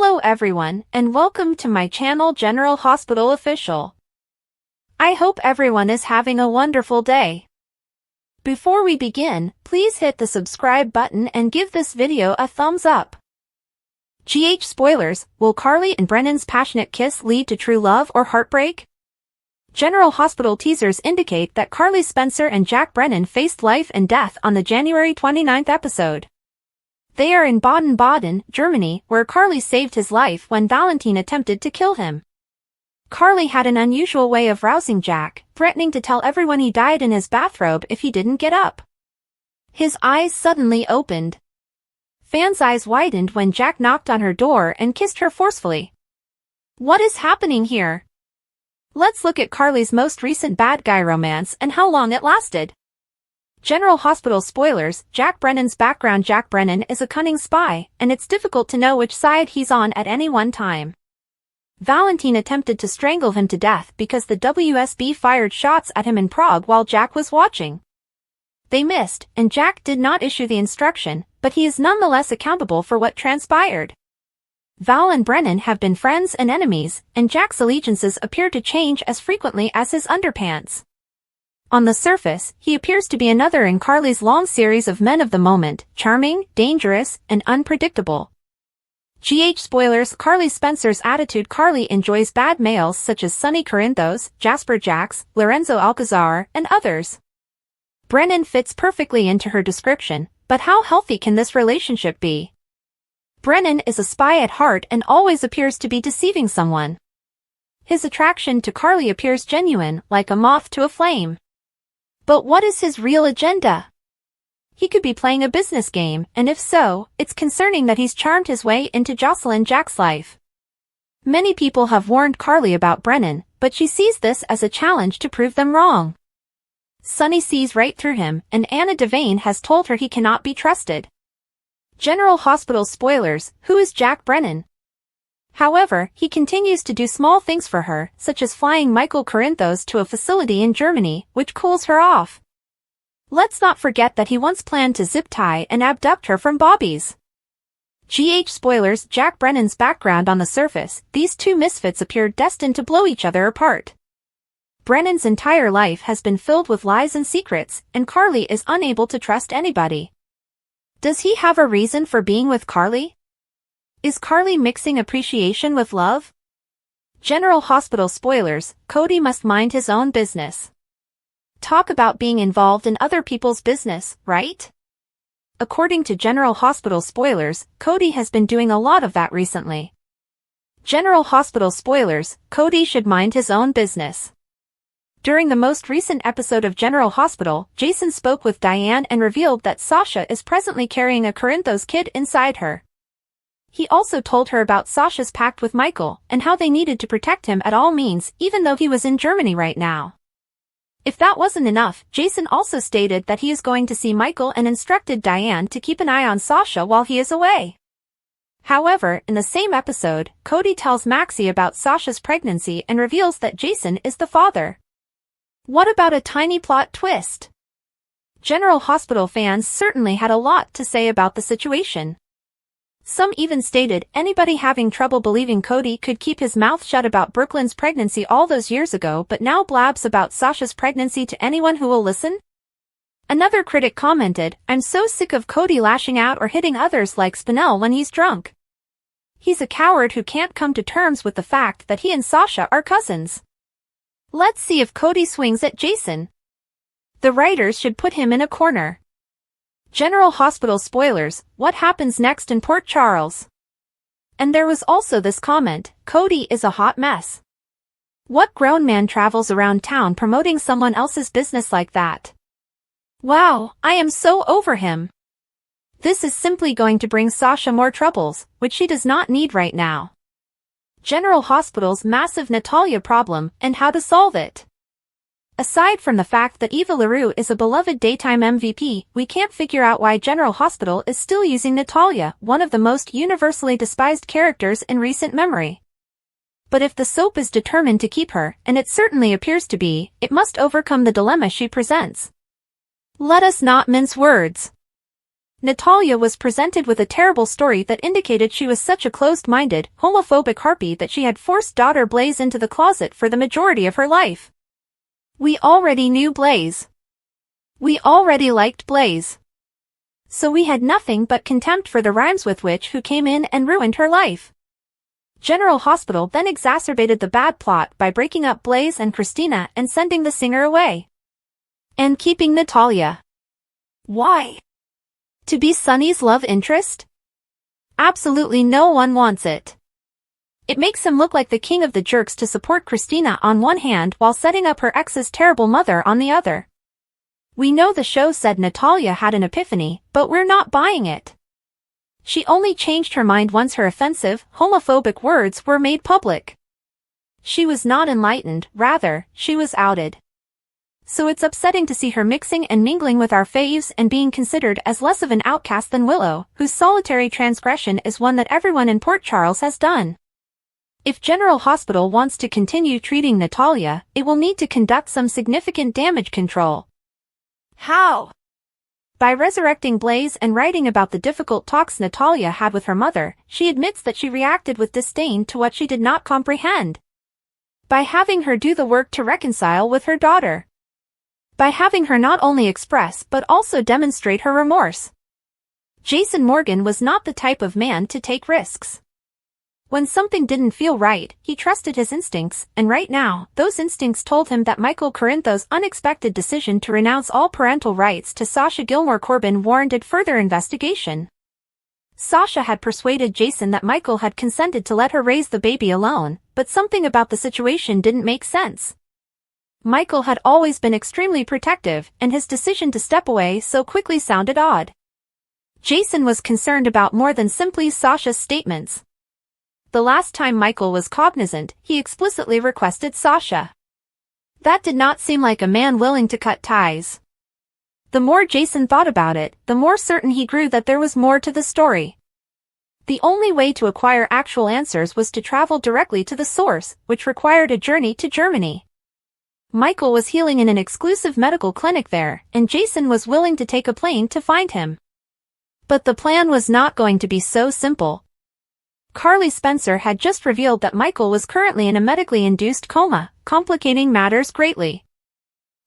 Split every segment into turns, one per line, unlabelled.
Hello everyone, and welcome to my channel General Hospital Official. I hope everyone is having a wonderful day. Before we begin, please hit the subscribe button and give this video a thumbs up. Spoilers, will Carly and Brennan's passionate kiss lead to true love or heartbreak? General Hospital teasers indicate that Carly Spencer and Jack Brennan faced life and death on the January 29th episode. They are in Baden-Baden, Germany, where Carly saved his life when Valentine attempted to kill him. Carly had an unusual way of rousing Jack, threatening to tell everyone he died in his bathrobe if he didn't get up. His eyes suddenly opened. Fans' eyes widened when Jack knocked on her door and kissed her forcefully. What is happening here? Let's look at Carly's most recent bad guy romance and how long it lasted. General Hospital spoilers, Jack Brennan's background. Jack Brennan is a cunning spy, and it's difficult to know which side he's on at any one time. Valentine attempted to strangle him to death because the WSB fired shots at him in Prague while Jack was watching. They missed, and Jack did not issue the instruction, but he is nonetheless accountable for what transpired. Val and Brennan have been friends and enemies, and Jack's allegiances appear to change as frequently as his underpants. On the surface, he appears to be another in Carly's long series of men of the moment, charming, dangerous, and unpredictable. Spoilers, Carly Spencer's attitude. Carly enjoys bad males such as Sonny Corinthos, Jasper Jacks, Lorenzo Alcazar, and others. Brennan fits perfectly into her description, but how healthy can this relationship be? Brennan is a spy at heart and always appears to be deceiving someone. His attraction to Carly appears genuine, like a moth to a flame. But what is his real agenda? He could be playing a business game, and if so, it's concerning that he's charmed his way into Jocelyn Jack's life. Many people have warned Carly about Brennan, but she sees this as a challenge to prove them wrong. Sonny sees right through him, and Anna Devane has told her he cannot be trusted. General Hospital spoilers, who is Jack Brennan? However, he continues to do small things for her, such as flying Michael Corinthos to a facility in Germany, which cools her off. Let's not forget that he once planned to zip tie and abduct her from Bobby's. Spoilers, Jack Brennan's background. On the surface, these two misfits appear destined to blow each other apart. Brennan's entire life has been filled with lies and secrets, and Carly is unable to trust anybody. Does he have a reason for being with Carly? Is Carly mixing appreciation with love? General Hospital spoilers, Cody must mind his own business. Talk about being involved in other people's business, right? According to General Hospital spoilers, Cody has been doing a lot of that recently. General Hospital spoilers, Cody should mind his own business. During the most recent episode of General Hospital, Jason spoke with Diane and revealed that Sasha is presently carrying a Corinthos kid inside her. He also told her about Sasha's pact with Michael, and how they needed to protect him at all means, even though he was in Germany right now. If that wasn't enough, Jason also stated that he is going to see Michael and instructed Diane to keep an eye on Sasha while he is away. However, in the same episode, Cody tells Maxie about Sasha's pregnancy and reveals that Jason is the father. What about a tiny plot twist? General Hospital fans certainly had a lot to say about the situation. Some even stated anybody having trouble believing Cody could keep his mouth shut about Brooklyn's pregnancy all those years ago but now blabs about Sasha's pregnancy to anyone who will listen? Another critic commented, "I'm so sick of Cody lashing out or hitting others like Spinell when he's drunk. He's a coward who can't come to terms with the fact that he and Sasha are cousins." Let's see if Cody swings at Jason. The writers should put him in a corner. General Hospital spoilers, what happens next in Port Charles? And there was also this comment, Cody is a hot mess. What grown man travels around town promoting someone else's business like that? Wow, I am so over him. This is simply going to bring Sasha more troubles, which she does not need right now. General Hospital's massive Natalia problem and how to solve it. Aside from the fact that Eva LaRue is a beloved daytime MVP, we can't figure out why General Hospital is still using Natalia, one of the most universally despised characters in recent memory. But if the soap is determined to keep her, and it certainly appears to be, it must overcome the dilemma she presents. Let us not mince words. Natalia was presented with a terrible story that indicated she was such a closed-minded, homophobic harpy that she had forced daughter Blaze into the closet for the majority of her life. We already knew Blaze. We already liked Blaze. So we had nothing but contempt for the rhymes with which who came in and ruined her life. General Hospital then exacerbated the bad plot by breaking up Blaze and Christina and sending the singer away. And keeping Natalia. Why? To be Sonny's love interest? Absolutely no one wants it. It makes him look like the king of the jerks to support Christina on one hand while setting up her ex's terrible mother on the other. We know the show said Natalia had an epiphany, but we're not buying it. She only changed her mind once her offensive, homophobic words were made public. She was not enlightened, rather, she was outed. So it's upsetting to see her mixing and mingling with our faves and being considered as less of an outcast than Willow, whose solitary transgression is one that everyone in Port Charles has done. If General Hospital wants to continue treating Natalia, it will need to conduct some significant damage control. How? By resurrecting Blaze and writing about the difficult talks Natalia had with her mother, she admits that she reacted with disdain to what she did not comprehend. By having her do the work to reconcile with her daughter. By having her not only express but also demonstrate her remorse. Jason Morgan was not the type of man to take risks. When something didn't feel right, he trusted his instincts, and right now, those instincts told him that Michael Corintho's unexpected decision to renounce all parental rights to Sasha Gilmore Corbin warranted further investigation. Sasha had persuaded Jason that Michael had consented to let her raise the baby alone, but something about the situation didn't make sense. Michael had always been extremely protective, and his decision to step away so quickly sounded odd. Jason was concerned about more than simply Sasha's statements. The last time Michael was cognizant, he explicitly requested Sasha. That did not seem like a man willing to cut ties. The more Jason thought about it, the more certain he grew that there was more to the story. The only way to acquire actual answers was to travel directly to the source, which required a journey to Germany. Michael was healing in an exclusive medical clinic there, and Jason was willing to take a plane to find him. But the plan was not going to be so simple. Carly Spencer had just revealed that Michael was currently in a medically induced coma, complicating matters greatly.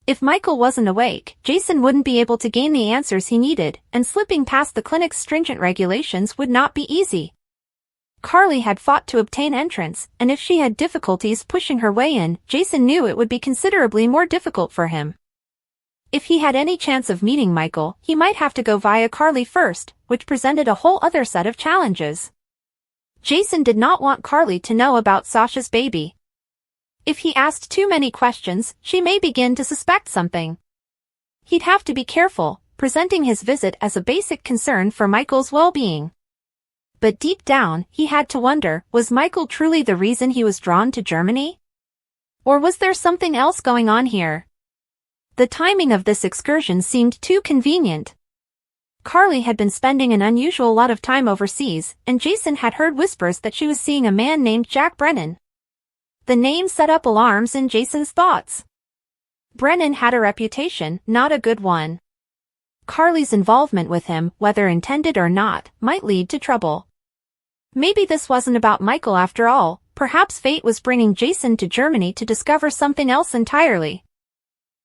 If Michael wasn't awake, Jason wouldn't be able to gain the answers he needed, and slipping past the clinic's stringent regulations would not be easy. Carly had fought to obtain entrance, and if she had difficulties pushing her way in, Jason knew it would be considerably more difficult for him. If he had any chance of meeting Michael, he might have to go via Carly first, which presented a whole other set of challenges. Jason did not want Carly to know about Sasha's baby. If he asked too many questions, she may begin to suspect something. He'd have to be careful, presenting his visit as a basic concern for Michael's well-being. But deep down, he had to wonder, was Michael truly the reason he was drawn to Germany? Or was there something else going on here? The timing of this excursion seemed too convenient. Carly had been spending an unusual lot of time overseas, and Jason had heard whispers that she was seeing a man named Jack Brennan. The name set up alarms in Jason's thoughts. Brennan had a reputation, not a good one. Carly's involvement with him, whether intended or not, might lead to trouble. Maybe this wasn't about Michael after all, perhaps fate was bringing Jason to Germany to discover something else entirely.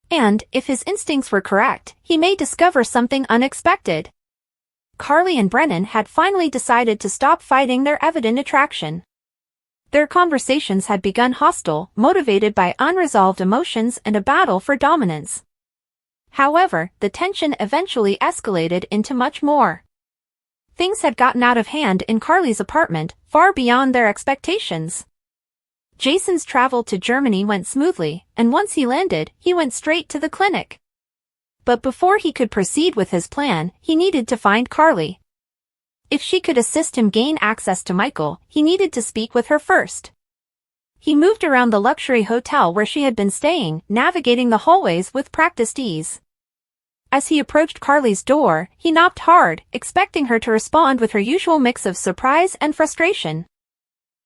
And, if his instincts were correct, he may discover something unexpected. Carly and Brennan had finally decided to stop fighting their evident attraction. Their conversations had begun hostile, motivated by unresolved emotions and a battle for dominance. However, the tension eventually escalated into much more. Things had gotten out of hand in Carly's apartment, far beyond their expectations. Jason's travel to Germany went smoothly, and once he landed, he went straight to the clinic. But before he could proceed with his plan, he needed to find Carly. If she could assist him gain access to Michael, he needed to speak with her first. He moved around the luxury hotel where she had been staying, navigating the hallways with practiced ease. As he approached Carly's door, he knocked hard, expecting her to respond with her usual mix of surprise and frustration.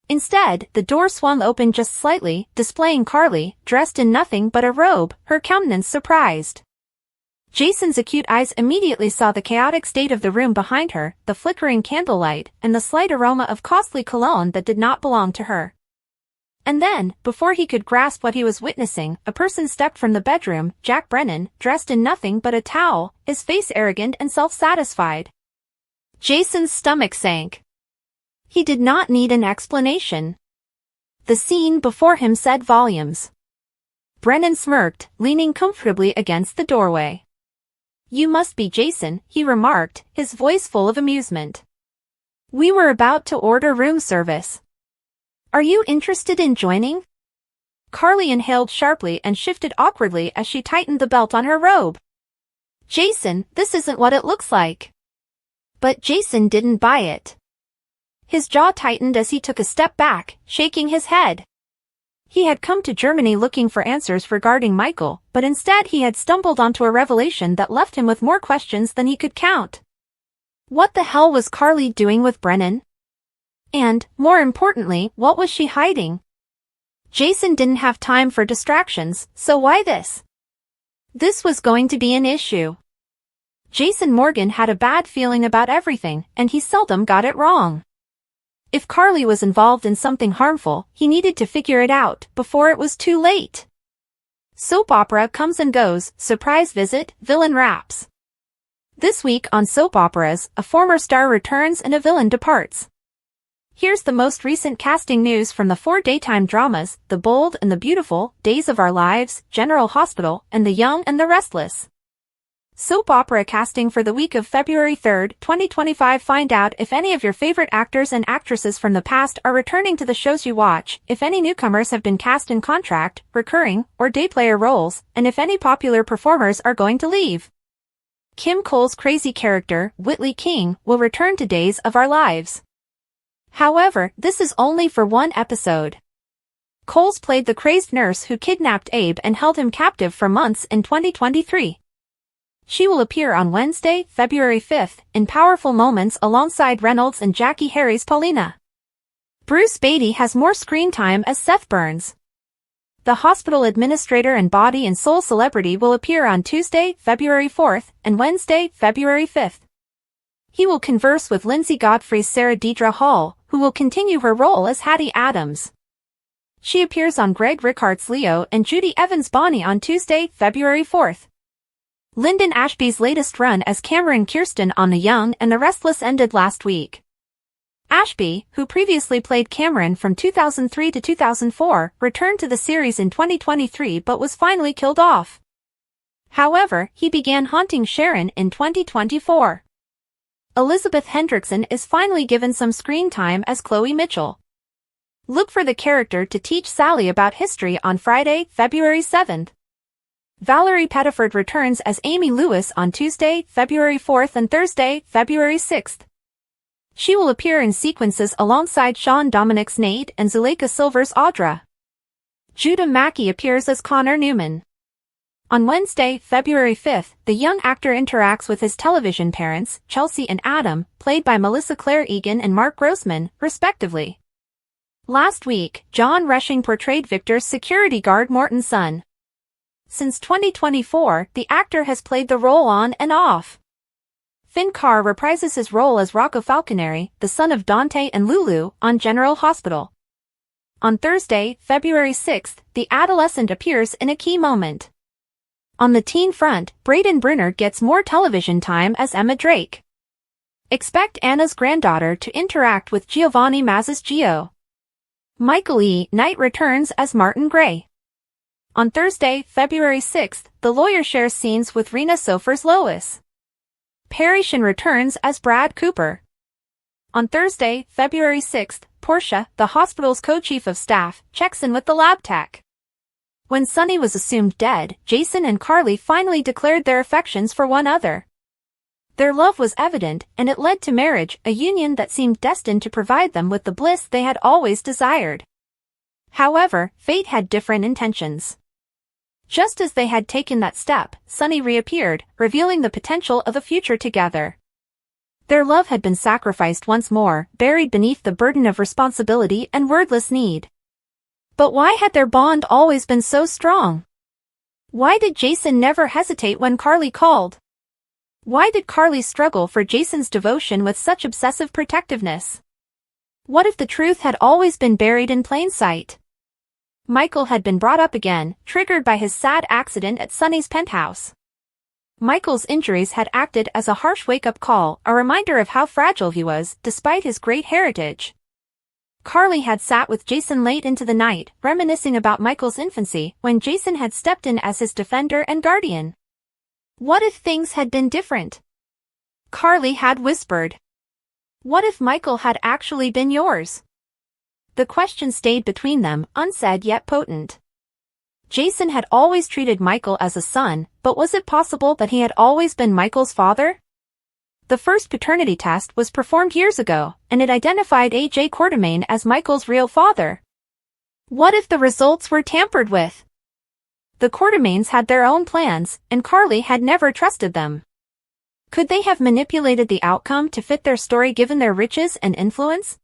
Instead, the door swung open just slightly, displaying Carly, dressed in nothing but a robe, her countenance surprised. Jason's acute eyes immediately saw the chaotic state of the room behind her, the flickering candlelight, and the slight aroma of costly cologne that did not belong to her. And then, before he could grasp what he was witnessing, a person stepped from the bedroom, Jack Brennan, dressed in nothing but a towel, his face arrogant and self-satisfied. Jason's stomach sank. He did not need an explanation. The scene before him said volumes. Brennan smirked, leaning comfortably against the doorway. "You must be Jason," he remarked, his voice full of amusement. "We were about to order room service. Are you interested in joining?" Carly inhaled sharply and shifted awkwardly as she tightened the belt on her robe. "Jason, this isn't what it looks like." But Jason didn't buy it. His jaw tightened as he took a step back, shaking his head. He had come to Germany looking for answers regarding Michael, but instead he had stumbled onto a revelation that left him with more questions than he could count. What the hell was Carly doing with Brennan? And, more importantly, what was she hiding? Jason didn't have time for distractions, so why this? This was going to be an issue. Jason Morgan had a bad feeling about everything, and he seldom got it wrong. If Carly was involved in something harmful, he needed to figure it out before it was too late. Soap opera comes and goes, surprise visit, villain raps. This week on soap operas, a former star returns and a villain departs. Here's the most recent casting news from the 4 daytime dramas, The Bold and the Beautiful, Days of Our Lives, General Hospital, and The Young and the Restless. Soap opera casting for the week of February 3, 2025. Find out if any of your favorite actors and actresses from the past are returning to the shows you watch, if any newcomers have been cast in contract, recurring, or day player roles, and if any popular performers are going to leave. Kim Cole's crazy character, Whitley King, will return to Days of Our Lives. However, this is only for 1 episode. Coles played the crazed nurse who kidnapped Abe and held him captive for months in 2023. She will appear on Wednesday, February 5, in powerful moments alongside Reynolds and Jackie Harry's Paulina. Bruce Beatty has more screen time as Seth Burns. The hospital administrator and body and soul celebrity will appear on Tuesday, February 4, and Wednesday, February 5. He will converse with Lindsay Godfrey's Sarah Deidre Hall, who will continue her role as Hattie Adams. She appears on Greg Rickard's Leo and Judy Evans' Bonnie on Tuesday, February 4. Lyndon Ashby's latest run as Cameron Kirsten on The Young and the Restless ended last week. Ashby, who previously played Cameron from 2003 to 2004, returned to the series in 2023 but was finally killed off. However, he began haunting Sharon in 2024. Elizabeth Hendrickson is finally given some screen time as Chloe Mitchell. Look for the character to teach Sally about history on Friday, February 7. Valerie Pettiford returns as Amy Lewis on Tuesday, February 4 and Thursday, February 6. She will appear in sequences alongside Sean Dominic's Nate and Zuleika Silver's Audra. Judah Mackey appears as Connor Newman. On Wednesday, February 5, the young actor interacts with his television parents, Chelsea and Adam, played by Melissa Claire Egan and Mark Grossman, respectively. Last week, John Rushing portrayed Victor's security guard Morton's son. Since 2024, the actor has played the role on and off. Finn Carr reprises his role as Rocco Falconeri, the son of Dante and Lulu, on General Hospital. On Thursday, February 6, the adolescent appears in a key moment. On the teen front, Brayden Brunner gets more television time as Emma Drake. Expect Anna's granddaughter to interact with Giovanni Mazza's Gio. Michael E. Knight returns as Martin Gray. On Thursday, February 6, the lawyer shares scenes with Rena Sofer's Lois. Perry Shin returns as Brad Cooper. On Thursday, February 6, Portia, the hospital's co-chief of staff, checks in with the lab tech. When Sonny was assumed dead, Jason and Carly finally declared their affections for one another. Their love was evident, and it led to marriage, a union that seemed destined to provide them with the bliss they had always desired. However, fate had different intentions. Just as they had taken that step, Sonny reappeared, revealing the potential of a future together. Their love had been sacrificed once more, buried beneath the burden of responsibility and wordless need. But why had their bond always been so strong? Why did Jason never hesitate when Carly called? Why did Carly struggle for Jason's devotion with such obsessive protectiveness? What if the truth had always been buried in plain sight? Michael had been brought up again, triggered by his sad accident at Sunny's penthouse. Michael's injuries had acted as a harsh wake-up call, a reminder of how fragile he was, despite his great heritage. Carly had sat with Jason late into the night, reminiscing about Michael's infancy, when Jason had stepped in as his defender and guardian. What if things had been different? Carly had whispered. What if Michael had actually been yours? The question stayed between them, unsaid yet potent. Jason had always treated Michael as a son, but was it possible that he had always been Michael's father? The first paternity test was performed years ago, and it identified A.J. Quartermain as Michael's real father. What if the results were tampered with? The Quartermains had their own plans, and Carly had never trusted them. Could they have manipulated the outcome to fit their story given their riches and influence?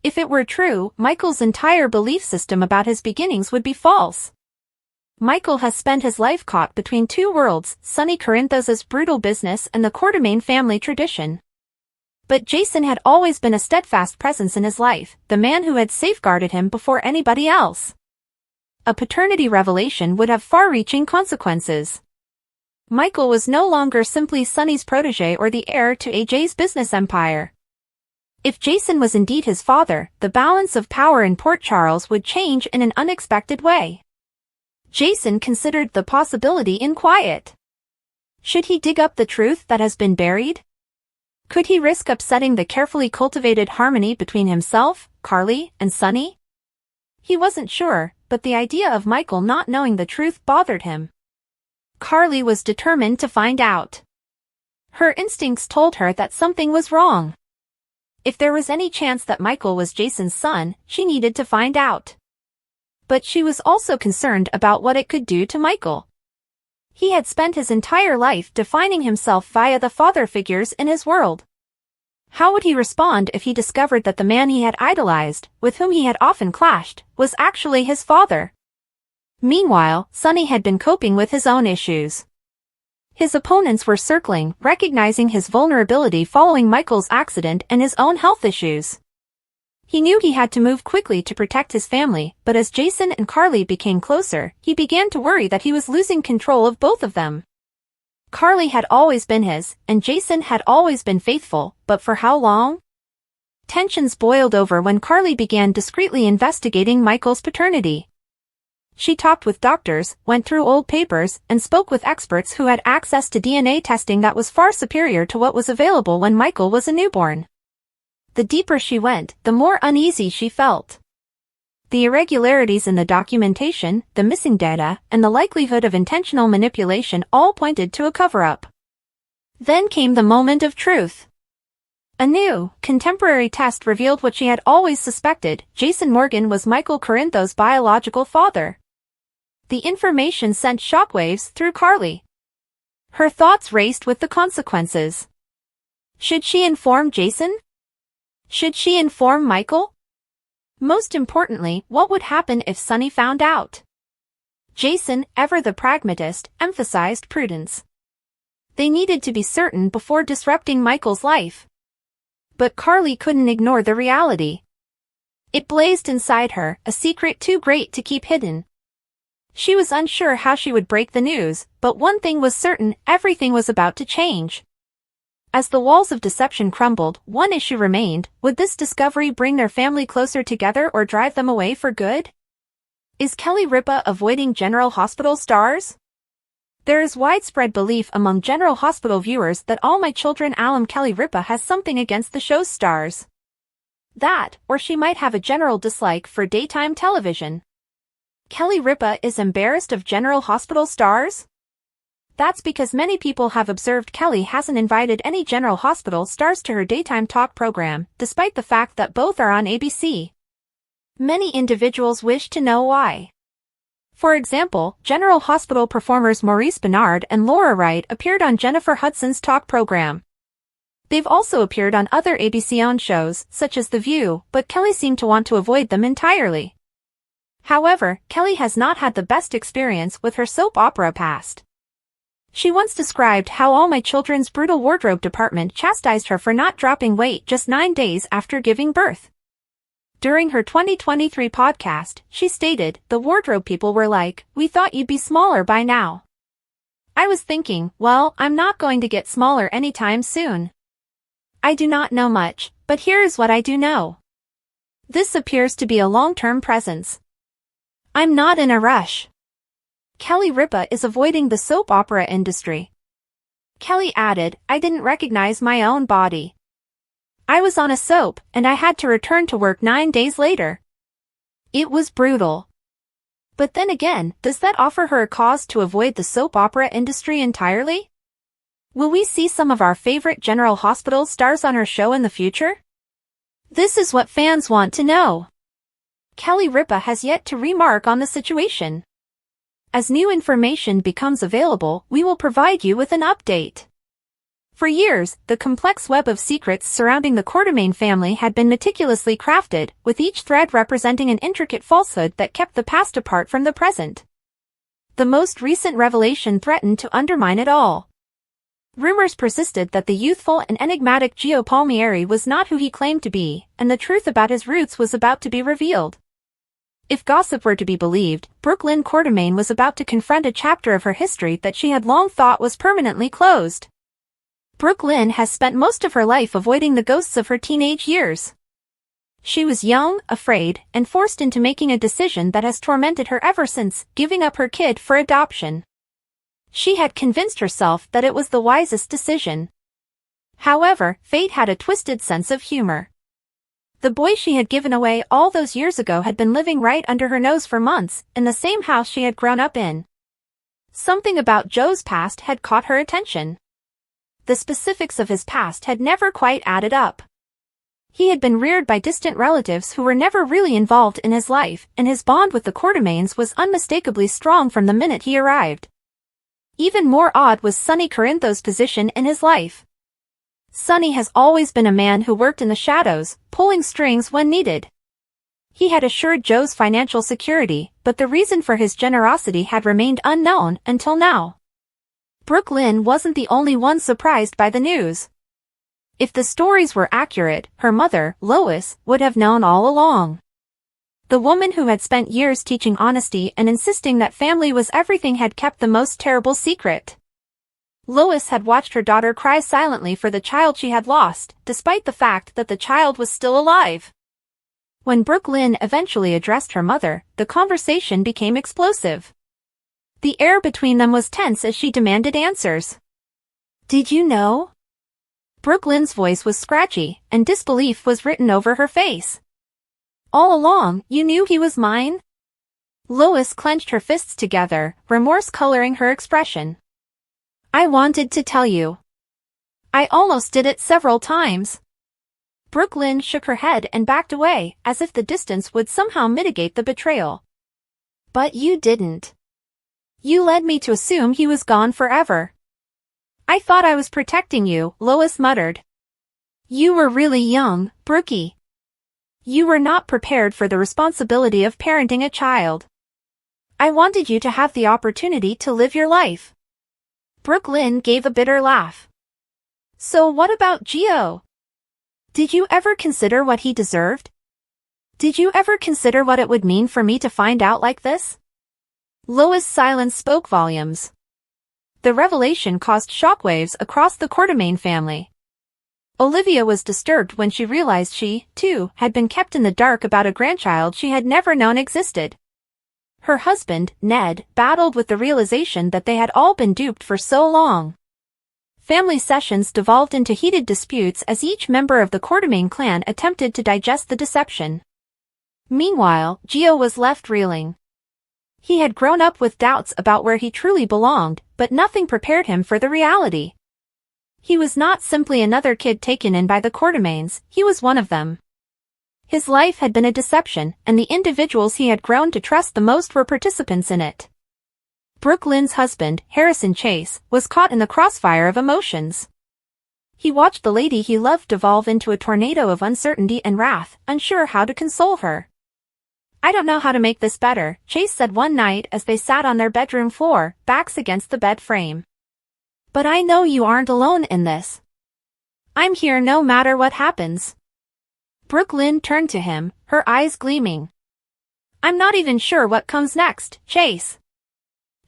If it were true, Michael's entire belief system about his beginnings would be false. Michael has spent his life caught between two worlds, Sonny Corinthos's brutal business and the Quartermain family tradition. But Jason had always been a steadfast presence in his life, the man who had safeguarded him before anybody else. A paternity revelation would have far-reaching consequences. Michael was no longer simply Sonny's protege or the heir to AJ's business empire. If Jason was indeed his father, the balance of power in Port Charles would change in an unexpected way. Jason considered the possibility in quiet. Should he dig up the truth that has been buried? Could he risk upsetting the carefully cultivated harmony between himself, Carly, and Sonny? He wasn't sure, but the idea of Michael not knowing the truth bothered him. Carly was determined to find out. Her instincts told her that something was wrong. If there was any chance that Michael was Jason's son, she needed to find out. But she was also concerned about what it could do to Michael. He had spent his entire life defining himself via the father figures in his world. How would he respond if he discovered that the man he had idolized, with whom he had often clashed, was actually his father? Meanwhile, Sonny had been coping with his own issues. His opponents were circling, recognizing his vulnerability following Michael's accident and his own health issues. He knew he had to move quickly to protect his family, but as Jason and Carly became closer, he began to worry that he was losing control of both of them. Carly had always been his, and Jason had always been faithful, but for how long? Tensions boiled over when Carly began discreetly investigating Michael's paternity. She talked with doctors, went through old papers, and spoke with experts who had access to DNA testing that was far superior to what was available when Michael was a newborn. The deeper she went, the more uneasy she felt. The irregularities in the documentation, the missing data, and the likelihood of intentional manipulation all pointed to a cover-up. Then came the moment of truth. A new, contemporary test revealed what she had always suspected: Jason Morgan was Michael Corinthos' biological father. The information sent shockwaves through Carly. Her thoughts raced with the consequences. Should she inform Jason? Should she inform Michael? Most importantly, what would happen if Sonny found out? Jason, ever the pragmatist, emphasized prudence. They needed to be certain before disrupting Michael's life. But Carly couldn't ignore the reality. It blazed inside her, a secret too great to keep hidden. She was unsure how she would break the news, but one thing was certain: everything was about to change. As the walls of deception crumbled, one issue remained: would this discovery bring their family closer together or drive them away for good? Is Kelly Ripa avoiding General Hospital stars? There is widespread belief among General Hospital viewers that All My Children alum Kelly Ripa has something against the show's stars. That, or she might have a general dislike for daytime television. Kelly Ripa is embarrassed of General Hospital stars? That's because many people have observed Kelly hasn't invited any General Hospital stars to her daytime talk program, despite the fact that both are on ABC. Many individuals wish to know why. For example, General Hospital performers Maurice Bernard and Laura Wright appeared on Jennifer Hudson's talk program. They've also appeared on other ABC-owned shows, such as The View, but Kelly seemed to want to avoid them entirely. However, Kelly has not had the best experience with her soap opera past. She once described how All My Children's brutal wardrobe department chastised her for not dropping weight just 9 days after giving birth. During her 2023 podcast, she stated, "The wardrobe people were like, 'We thought you'd be smaller by now.' I was thinking, well, I'm not going to get smaller anytime soon. I do not know much, but here is what I do know. This appears to be a long-term presence. I'm not in a rush." Kelly Ripa is avoiding the soap opera industry. Kelly added, "I didn't recognize my own body. I was on a soap, and I had to return to work 9 days later. It was brutal." But then again, does that offer her a cause to avoid the soap opera industry entirely? Will we see some of our favorite General Hospital stars on her show in the future? This is what fans want to know. Kelly Ripa has yet to remark on the situation. As new information becomes available, we will provide you with an update. For years, the complex web of secrets surrounding the Quartermaine family had been meticulously crafted, with each thread representing an intricate falsehood that kept the past apart from the present. The most recent revelation threatened to undermine it all. Rumors persisted that the youthful and enigmatic Gio Palmieri was not who he claimed to be, and the truth about his roots was about to be revealed. If gossip were to be believed, Brooklyn Quartermaine was about to confront a chapter of her history that she had long thought was permanently closed. Brooklyn has spent most of her life avoiding the ghosts of her teenage years. She was young, afraid, and forced into making a decision that has tormented her ever since, giving up her kid for adoption. She had convinced herself that it was the wisest decision. However, fate had a twisted sense of humor. The boy she had given away all those years ago had been living right under her nose for months, in the same house she had grown up in. Something about Joe's past had caught her attention. The specifics of his past had never quite added up. He had been reared by distant relatives who were never really involved in his life, and his bond with the Quartermaines was unmistakably strong from the minute he arrived. Even more odd was Sonny Corinthos' position in his life. Sonny has always been a man who worked in the shadows, pulling strings when needed. He had assured Joe's financial security, but the reason for his generosity had remained unknown until now. Brooklyn wasn't the only one surprised by the news. If the stories were accurate, her mother, Lois, would have known all along. The woman who had spent years teaching honesty and insisting that family was everything had kept the most terrible secret. Lois had watched her daughter cry silently for the child she had lost, despite the fact that the child was still alive. When Brooklyn eventually addressed her mother, the conversation became explosive. The air between them was tense as she demanded answers. "Did you know?" Brooklyn's voice was scratchy, and disbelief was written over her face. "All along, you knew he was mine?" Lois clenched her fists together, remorse coloring her expression. "I wanted to tell you. I almost did it several times." Brooklyn shook her head and backed away, as if the distance would somehow mitigate the betrayal. "But you didn't. You led me to assume he was gone forever." "I thought I was protecting you," Lois muttered. "You were really young, Brookie. You were not prepared for the responsibility of parenting a child. I wanted you to have the opportunity to live your life." Brooklyn gave a bitter laugh. "So what about Gio? Did you ever consider what he deserved? Did you ever consider what it would mean for me to find out like this?" Lois' silence spoke volumes. The revelation caused shockwaves across the Quartermaine family. Olivia was disturbed when she realized she, too, had been kept in the dark about a grandchild she had never known existed. Her husband, Ned, battled with the realization that they had all been duped for so long. Family sessions devolved into heated disputes as each member of the Quartermaine clan attempted to digest the deception. Meanwhile, Gio was left reeling. He had grown up with doubts about where he truly belonged, but nothing prepared him for the reality. He was not simply another kid taken in by the Quartermaines, he was one of them. His life had been a deception, and the individuals he had grown to trust the most were participants in it. Brooklyn's husband, Harrison Chase, was caught in the crossfire of emotions. He watched the lady he loved devolve into a tornado of uncertainty and wrath, unsure how to console her. I don't know how to make this better, Chase said one night as they sat on their bedroom floor, backs against the bed frame. But I know you aren't alone in this. I'm here no matter what happens. Brooklyn turned to him, her eyes gleaming. I'm not even sure what comes next, Chase.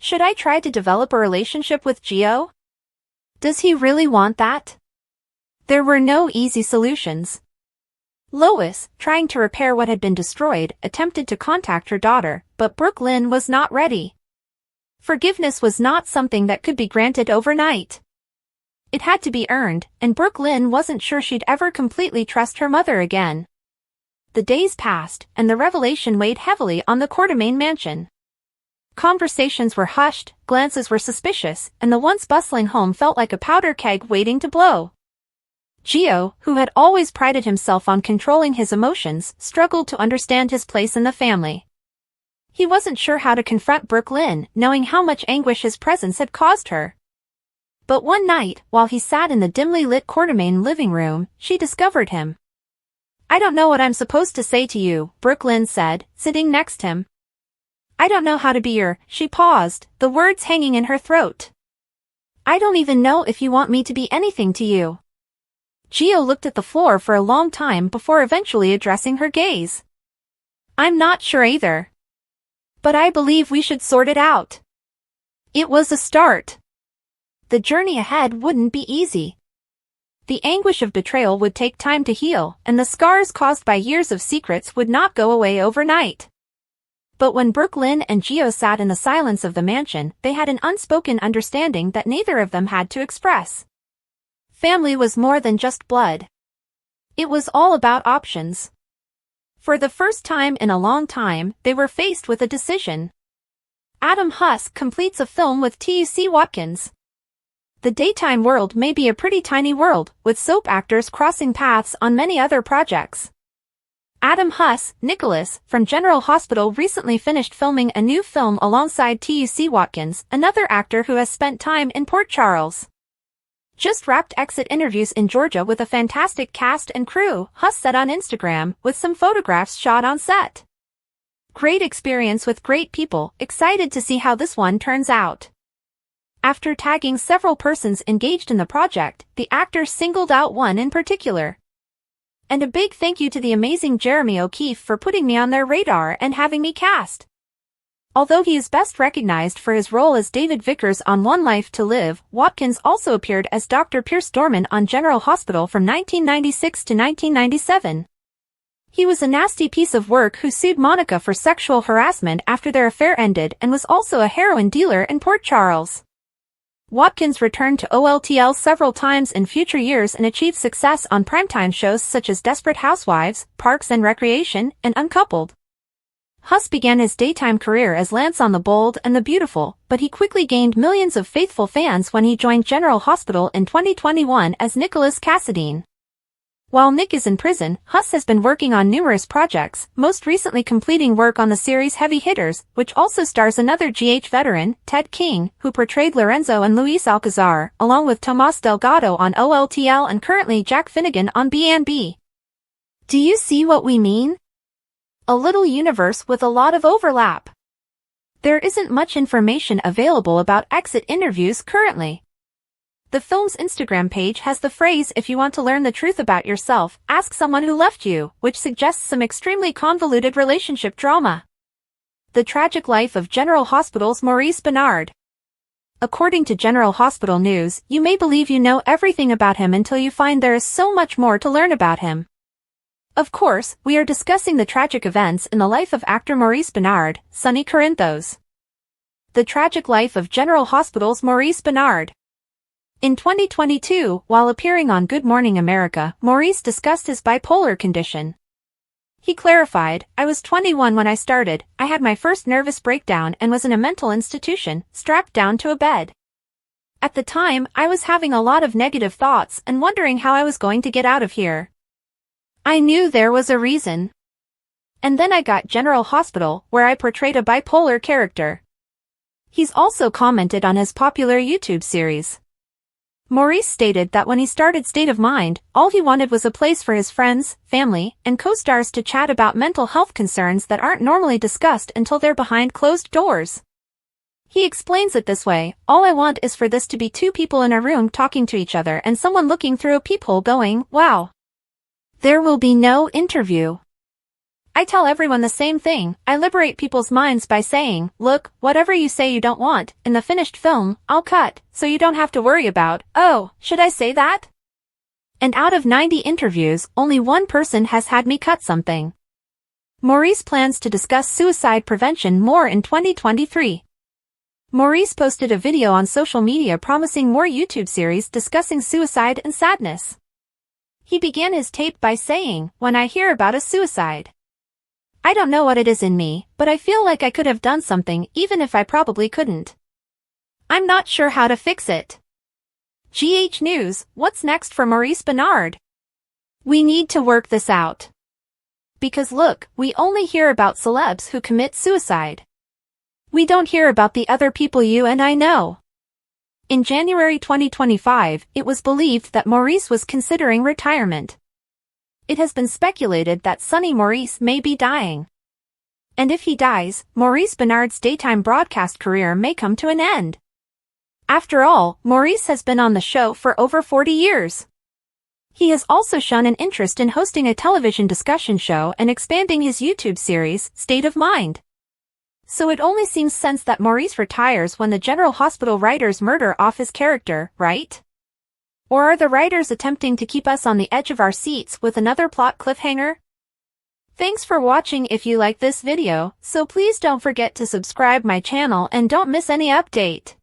Should I try to develop a relationship with Gio? Does he really want that? There were no easy solutions. Lois, trying to repair what had been destroyed, attempted to contact her daughter, but Brooklyn was not ready. Forgiveness was not something that could be granted overnight. It had to be earned, and Brooklyn wasn't sure she'd ever completely trust her mother again. The days passed, and the revelation weighed heavily on the Quartermaine mansion. Conversations were hushed, glances were suspicious, and the once bustling home felt like a powder keg waiting to blow. Gio, who had always prided himself on controlling his emotions, struggled to understand his place in the family. He wasn't sure how to confront Brooklyn, knowing how much anguish his presence had caused her. But one night, while he sat in the dimly lit Quartermaine living room, she discovered him. I don't know what I'm supposed to say to you, Brooklyn said, sitting next him. I don't know how to be your, she paused, the words hanging in her throat. I don't even know if you want me to be anything to you. Gio looked at the floor for a long time before eventually addressing her gaze. I'm not sure either. But I believe we should sort it out. It was a start. The journey ahead wouldn't be easy. The anguish of betrayal would take time to heal, and the scars caused by years of secrets would not go away overnight. But when Brooklyn and Gio sat in the silence of the mansion, they had an unspoken understanding that neither of them had to express. Family was more than just blood. It was all about options. For the first time in a long time, they were faced with a decision. Adam Huss completes a film with TUC Watkins. The daytime world may be a pretty tiny world, with soap actors crossing paths on many other projects. Adam Huss, Nicholas, from General Hospital recently finished filming a new film alongside TUC Watkins, another actor who has spent time in Port Charles. Just wrapped exit interviews in Georgia with a fantastic cast and crew, Huss said on Instagram, with some photographs shot on set. Great experience with great people, excited to see how this one turns out. After tagging several persons engaged in the project, the actor singled out one in particular. And a big thank you to the amazing Jeremy O'Keefe for putting me on their radar and having me cast. Although he is best recognized for his role as David Vickers on One Life to Live, Watkins also appeared as Dr. Pierce Dorman on General Hospital from 1996 to 1997. He was a nasty piece of work who sued Monica for sexual harassment after their affair ended and was also a heroin dealer in Port Charles. Watkins returned to OLTL several times in future years and achieved success on primetime shows such as Desperate Housewives, Parks and Recreation, and Uncoupled. Huss began his daytime career as Lance on The Bold and the Beautiful, but he quickly gained millions of faithful fans when he joined General Hospital in 2021 as Nicholas Cassadine. While Nick is in prison, Huss has been working on numerous projects, most recently completing work on the series Heavy Hitters, which also stars another GH veteran, Ted King, who portrayed Lorenzo and Luis Alcazar, along with Tomas Delgado on OLTL and currently Jack Finnegan on B&B. Do you see what we mean? A little universe with a lot of overlap. There isn't much information available about exit interviews currently. The film's Instagram page has the phrase "if you want to learn the truth about yourself, ask someone who left you," which suggests some extremely convoluted relationship drama. The tragic life of General Hospital's Maurice Benard. According to General Hospital News, you may believe you know everything about him until you find there is so much more to learn about him. Of course, we are discussing the tragic events in the life of actor Maurice Benard, Sonny Corinthos. The tragic life of General Hospital's Maurice Benard. In 2022, while appearing on Good Morning America, Maurice discussed his bipolar condition. He clarified, "I was 21 when I started, I had my first nervous breakdown and was in a mental institution, strapped down to a bed. At the time, I was having a lot of negative thoughts and wondering how I was going to get out of here. I knew there was a reason. And then I got General Hospital, where I portrayed a bipolar character." He's also commented on his popular YouTube series. Maurice stated that when he started State of Mind, all he wanted was a place for his friends, family, and co-stars to chat about mental health concerns that aren't normally discussed until they're behind closed doors. He explains it this way: all I want is for this to be two people in a room talking to each other and someone looking through a peephole going, wow. There will be no interview. I tell everyone the same thing. I liberate people's minds by saying, look, whatever you say you don't want, in the finished film, I'll cut, so you don't have to worry about, oh, should I say that? And out of 90 interviews, only one person has had me cut something. Maurice plans to discuss suicide prevention more in 2023. Maurice posted a video on social media promising more YouTube series discussing suicide and sadness. He began his tape by saying, when I hear about a suicide, I don't know what it is in me, but I feel like I could have done something even if I probably couldn't. I'm not sure how to fix it. GH News, what's next for Maurice Benard? We need to work this out. Because look, we only hear about celebs who commit suicide. We don't hear about the other people you and I know. In January 2025, it was believed that Maurice was considering retirement. It has been speculated that Sonny Maurice may be dying. And if he dies, Maurice Benard's daytime broadcast career may come to an end. After all, Maurice has been on the show for over 40 years. He has also shown an interest in hosting a television discussion show and expanding his YouTube series, State of Mind. So it only seems sense that Maurice retires when the General Hospital writers murder off his character, right? Or are the writers attempting to keep us on the edge of our seats with another plot cliffhanger? Thanks for watching. If you like this video, so please don't forget to subscribe my channel and don't miss any update.